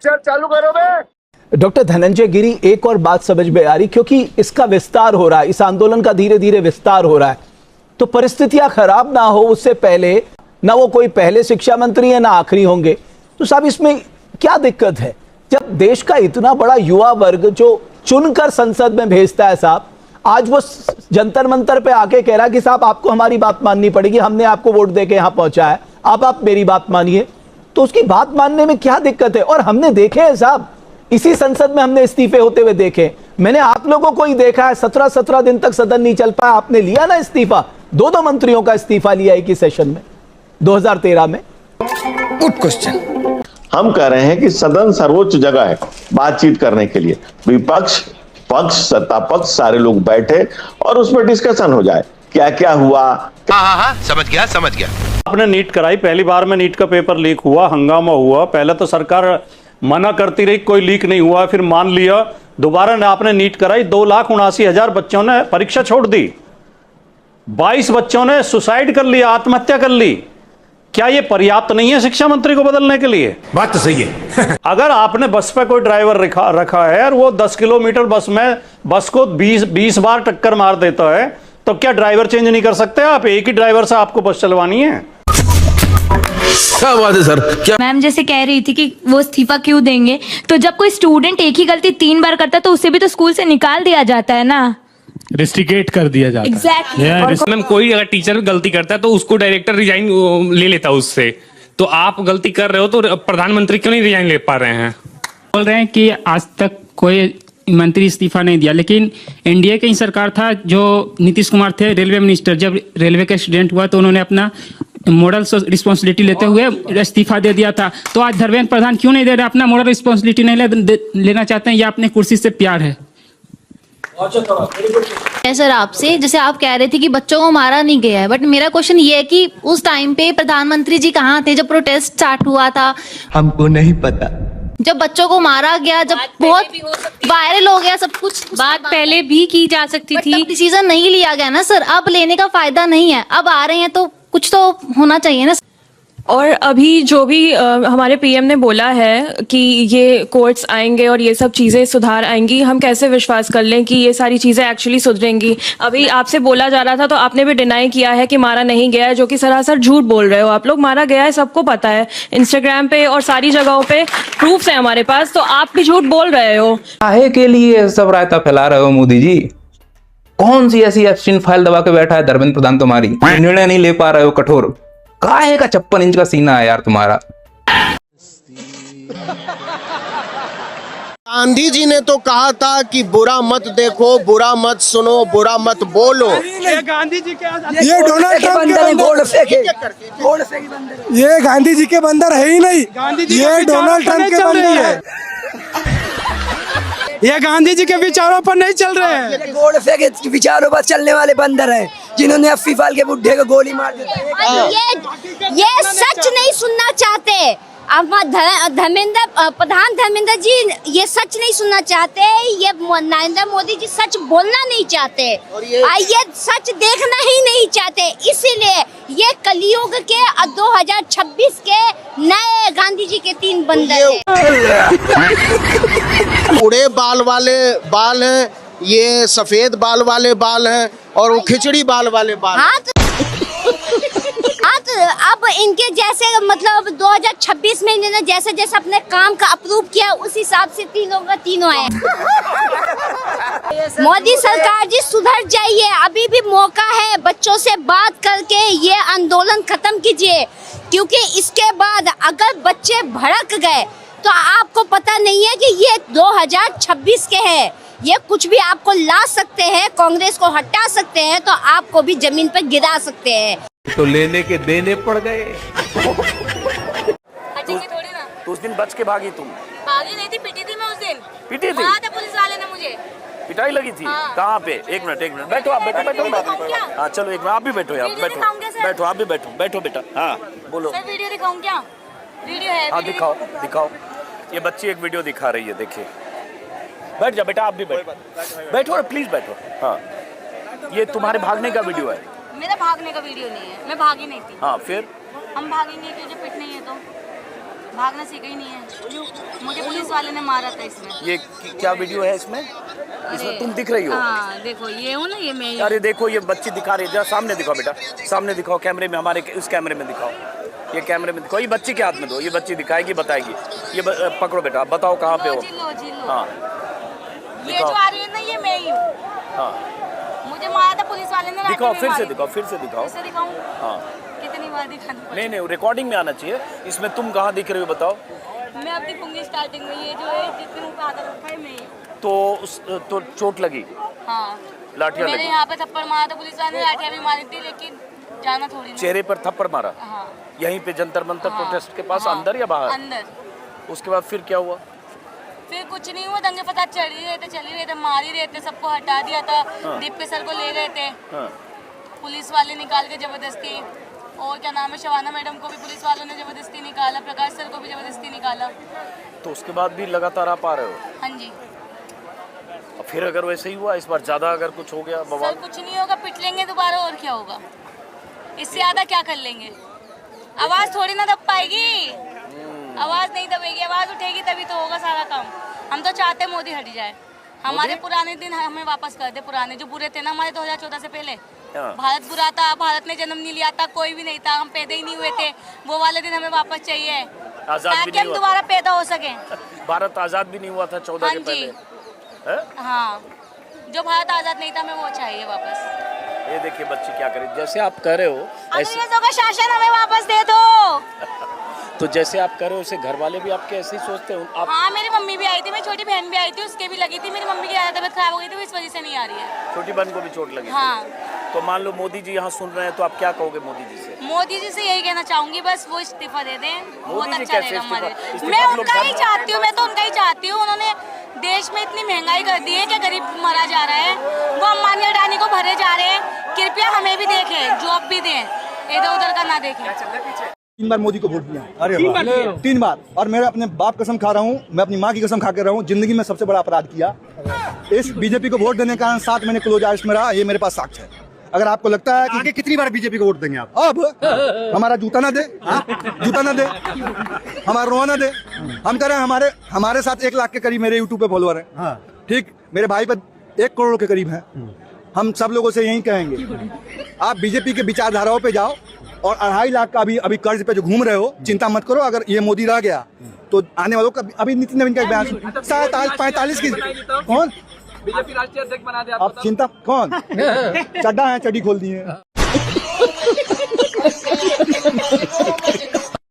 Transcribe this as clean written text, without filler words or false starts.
Picture चालू करो बे। Doctor Dhananjay गिरी, एक और बात समझ में आ रही, क्योंकि इसका विस्तार हो रहा है, इस आंदोलन का धीरे धीरे विस्तार हो रहा है, तो परिस्थितियां खराब ना हो उससे पहले ना वो कोई पहले शिक्षा मंत्री है ना आखिरी होंगे। तो साहब इसमें क्या दिक्कत है जब देश का इतना बड़ा युवा वर्ग जो चुनकर संसद में भेजता है साहब, आज वो जंतर मंतर पे आके कह रहा है कि साहब आपको हमारी बात माननी पड़ेगी, हमने आपको वोट देके यहां पहुंचा है, अब आप मेरी बात मानिए। तो उसकी बात मानने में क्या दिक्कत है? और हमने देखे हैं साहब, इसी संसद में हमने इस्तीफे होते हुए देखे। मैंने आप लोगों को ही देखा है, 17 दिन तक सदन नहीं चल पाया, आपने लिया ना इस्तीफा, 2 मंत्रियों का इस्तीफा लिया एक ही सेशन में 2013 में। Good question. हम कह रहे हैं कि सदन सर्वोच्च जगह है बातचीत करने के लिए, विपक्ष पक्ष सत्ता पक्ष सारे लोग बैठे और उसमें डिस्कशन हो जाए क्या क्या हुआ। हाँ समझ गया। आपने नीट कराई, पहली बार में नीट का पेपर लीक हुआ, हंगामा हुआ, पहले तो सरकार मना करती रही कोई लीक नहीं हुआ, फिर मान लिया, दोबारा आपने नीट कराई, 2,79,000 बच्चों ने परीक्षा छोड़ दी, 22 बच्चों ने सुसाइड कर लिया, आत्महत्या कर ली। क्या ये पर्याप्त नहीं है शिक्षा मंत्री को बदलने के लिए? बात तो सही है। अगर आपने बस पे कोई ड्राइवर रखा है और वो 10 किलोमीटर बस को 20 बार टक्कर मार देता है, तो क्या ड्राइवर चेंज नहीं कर सकते आप? एक ही ड्राइवर से आपको बस चलवानी है? क्या बात है सर? क्या मैम जैसे कह रही थी कि वो इस्तीफा क्यों देंगे, तो जब कोई स्टूडेंट एक ही गलती 3 बार करता है तो उसे भी तो स्कूल से निकाल दिया जाता है ना, रेस्ट्रिकेट कर दिया जाता है। एग्जैक्टली। मैम कोई अगर टीचर गलती करता है तो उसको डायरेक्टर रिजाइन ले लेता है उससे, तो आप गलती कर रहे हो तो प्रधानमंत्री क्यों नहीं रिजाइन ले पा रहे हैं? बोल रहे हैं कि आज तक कोई मंत्री इस्तीफा नहीं दिया, लेकिन एनडीए की सरकार था, जो नीतीश कुमार थे रेलवे मिनिस्टर, जब रेलवे का एक्सीडेंट हुआ तो उन्होंने अपना मॉरल रिस्पॉन्सिबिलिटी लेते हुए इस्तीफा दे दिया था। तो आज धर्मेंद्र प्रधान क्यों नहीं दे रहे? अपना मॉरल रिस्पॉन्सिबिलिटी नहीं लेना चाहते हैं या अपने कुर्सी से प्यार है? सर आपसे, जैसे आप कह रहे थे कि बच्चों को मारा नहीं गया है, बट मेरा क्वेश्चन ये है कि उस टाइम पे प्रधानमंत्री जी कहाँ थे जब प्रोटेस्ट स्टार्ट हुआ था? हमको नहीं पता। जब बच्चों को मारा गया, जब बहुत वायरल हो गया सब कुछ, बात पहले भी की जा सकती थी। डिसीजन नहीं लिया गया ना सर, अब लेने का फायदा नहीं है। अब आ रहे हैं तो कुछ तो होना चाहिए ना। और अभी जो भी हमारे पीएम ने बोला है कि ये कोर्ट्स आएंगे और ये सब चीज़ें सुधार आएंगी, हम कैसे विश्वास कर लें कि ये सारी चीज़ें एक्चुअली सुधरेंगी? अभी आपसे बोला जा रहा था तो आपने भी डिनाई किया है कि मारा नहीं गया है, जो कि सरासर झूठ बोल रहे हो आप लोग। मारा गया है, सबको पता है, इंस्टाग्राम पे और सारी जगहों पे प्रूफ्स है हमारे पास, तो आप भी झूठ बोल रहे हो। काहे के लिए सब रायता फैला रहे हो मोदी जी? कौन सी ऐसी एब्स्टिन फाइल दबा के बैठा है धर्मेंद्र प्रधान तुम्हारी? निर्णय नहीं ले पा रहे हो कठोर? काहे का 56 इंच का सीना है यार तुम्हारा। गांधी जी ने तो कहा था कि बुरा मत देखो, बुरा मत सुनो, बुरा मत बोलो। ये गांधी जी के ये डोनाल्ड ट्रंप के बंदर, ये गांधी जी के बंदर है ही नहीं, ये डोनाल्ड ट्रंप के बंदर है। ये गांधी जी के विचारों पर नहीं चल रहे हैं, ये गोडसे के विचारों पर चलने वाले बंदर हैं, जिन्होंने अफ्फी फाल के बुड्ढे को गोली मार दी। ये सच नहीं सुनना चाहते। धर्मेंद्र जी ये सच नहीं सुनना चाहते, ये नरेंद्र मोदी जी सच बोलना नहीं चाहते, ये सच देखना ही नहीं चाहते। इसीलिए ये कलयुग के 2026 के नए गांधी जी के 3 बंदर हैं। उड़े बाल वाले बाल हैं, ये सफेद बाल वाले बाल हैं, और वो खिचड़ी बाल वाले बाल। हाँ तो अब इनके जैसे मतलब 2026 में इन्होंने जैसे जैसे अपने काम का अप्रूव किया उस हिसाब से तीनों का तीनों आए। मोदी सरकार जी सुधर जाइए, अभी भी मौका है, बच्चों से बात करके ये आंदोलन खत्म कीजिए, क्योंकि इसके बाद अगर बच्चे भड़क गए तो आपको पता नहीं है कि ये 2026 के हैं, ये कुछ भी आपको ला सकते हैं, कांग्रेस को हटा सकते हैं, तो आपको भी जमीन पर गिरा सकते हैं। तो लेने के देने पड़ गए। तो उस दिन बच के भागी तुम? भागी नहीं थी, पिटी थी मैं उस दिन। पिटी थी? पुलिस वाले ने मुझे पिटाई लगी थी? कहाँ पे? एक मिनट बैठो आप, बैठो। हाँ चलो एक मिनट आप भी बैठो यार, बैठो आप भी बैठो बेटा। हाँ बोलो। वीडियो दिखाऊं क्या? वीडियो है? हाँ दिखाओ। ये बच्ची एक वीडियो दिखा रही है, देखिए। बैठ जा बेटा, आप भी बैठो प्लीज बैठो। हाँ ये तुम्हारे भागने का वीडियो है। मेरा भागने का वीडियो नहीं है, मैं भागी नहीं थी। हाँ फिर हम भागेंगे क्यों जब पिट नहीं है तो? भागना सीखा ही नहीं है, मुझे पुलिस पुलिस वाले ने मारा था इसमें। ये क्या वीडियो है इसमें? इसमें तुम दिख रही हो? हाँ देखो ये हूँ ना, ये मैं ही हूँ। अरे देखो ये बच्ची दिखा रही है, जरा सामने दिखाओ बेटा, सामने दिखाओ कैमरे में, हमारे उस कैमरे में दिखाओ, ये कैमरे में दिखाओ, ये बच्ची के हाथ में दो, ये बच्ची दिखाएगी बताएगी। ये पकड़ो बेटा, बताओ कहाँ पे हो? हाँ ये जो आ रही है ना ये मैं ही हूँ। हाँ मुझे मारा था पुलिस वाले ने। दिखाओ, फिर से दिखाओ, फिर से दिखाओ। फिर से दिखाऊं? हाँ कितनी बार दिखाना? नहीं रिकॉर्डिंग में आना चाहिए। इसमें तुम कहाँ दिख रही हो बताओ? मैं अब दिखूंगी स्टार्टिंग में, ये जो है जितने मुंह पे आधा रखा है मैं ही हूँ। तो चोट लगी? हाँ लाठियाँ मेरे लगी? यहाँ पे थप्पड़ मारा था पुलिस वाले ने, लाठियाँ भी मारी थी, लेकिन जाना थोड़ी ना। चेहरे पर थप्पड़ मारा? हाँ यहीं पे जंतर मंतर हाँ, प्रोटेस्ट के पास? हाँ, अंदर या बाहर? अंदर। उसके बाद फिर क्या हुआ? फिर कुछ नहीं हुआ, दंगे फसाद चल ही रहे थे, मार ही रहे थे, सबको हटा दिया था। दीप सर को ले गए थे पुलिस वाले निकाल के जबरदस्ती, और क्या नाम है शवाना मैडम को भी पुलिस वालों ने जबरदस्ती निकाला, प्रकाश सर को भी जबरदस्ती निकाला। तो उसके बाद भी लगातार आप आ रहे हो? हाँ जी। फिर अगर वैसे ही हुआ, इस बार ज्यादा अगर कुछ हो गया बवाल? सर कुछ नहीं होगा, पिट लेंगे दोबारा, और क्या होगा, इससे ज्यादा क्या कर लेंगे? आवाज थोड़ी ना दब पाएगी, आवाज नहीं दबेगी, आवाज उठेगी तभी तो होगा सारा काम। हम तो चाहते हैं मोदी हट जाए, हमारे पुराने दिन हमें वापस कर दे, पुराने जो बुरे थे ना हमारे 2014 से पहले। भारत बुरा था, भारत ने जन्म नहीं लिया था, कोई भी नहीं था, हम पैदा ही नहीं हुए थे, वो वाले दिन हमें वापस चाहिए ताकि हम दोबारा पैदा हो सके। भारत आजाद भी नहीं हुआ था 14 के पहले? हाँ जो भारत आजाद नहीं था हमें वो चाहिए वापस। ये देखिए बच्ची क्या करे, जैसे आप कह रहे हो अंग्रेजों का शासन हमें वापस दे दो। तो जैसे आप कह रहे हो, उसे घर वाले भी आपके ऐसे ही सोचते हो? आप... हाँ मेरी मम्मी भी आई थी, मेरी छोटी बहन भी आई थी, उसके भी लगी थी, मेरी मम्मी की ज़्यादा तबीयत खराब हो गई थी, इस वजह से नहीं आ रही है। छोटी बहन को भी चोट लगी? हाँ। तो मान लो मोदी जी यहाँ सुन रहे हैं, तो आप क्या कहोगे मोदी जी से? मोदी जी से यही कहना चाहूंगी, बस वो इस्तीफा दे दें, बहुत अच्छा रहेगा हमारे। इस्तीफा मैं उनका ही चाहती हूँ, मैं तो उनका ही चाहती हूँ। उन्होंने देश में इतनी महंगाई कर दी है कि गरीब मरा जा रहा है, वो अंबानी अडानी को भरे जा रहे हैं। कृपया हमें भी देखें, जॉब भी दें, इधर उधर का ना देखें। 3 बार मोदी को वोट दिया। अरे 3 बार, और मैं अपने बाप कसम खा रहा हूँ, मैं अपनी माँ की कसम खा कर रहा हूँ, जिंदगी में सबसे बड़ा अपराध किया। इस बीजेपी को वोट देने के कारण 7 महीने क्लोज आर्स्ट में रहा, ये मेरे पास साक्ष्य है। अगर आपको लगता है कि आगे कितनी बार बीजेपी को वोट देंगे आप? अब हमारा जूता ना दे, जूता ना दे, हमारा रोआ ना दे। हम कह रहे हैं हमारे साथ 1 लाख के करीब मेरे यूट्यूब पे फॉलोअर है, ठीक, मेरे भाई पर 1 करोड़ के करीब है। हम सब लोगों से यही कहेंगे, आप बीजेपी के विचारधाराओं पे जाओ, और 2.5 लाख का अभी कर्ज पे जो घूम रहे हो, चिंता मत करो। अगर ये मोदी रह गया तो आने वालों का अभी नितिन नवीन का बयान 45 की कौन बीजेपी राष्ट्रीय अध्यक्ष बना दिया आप चिंता कौन चड्डा है, चड्डी खोल दिए।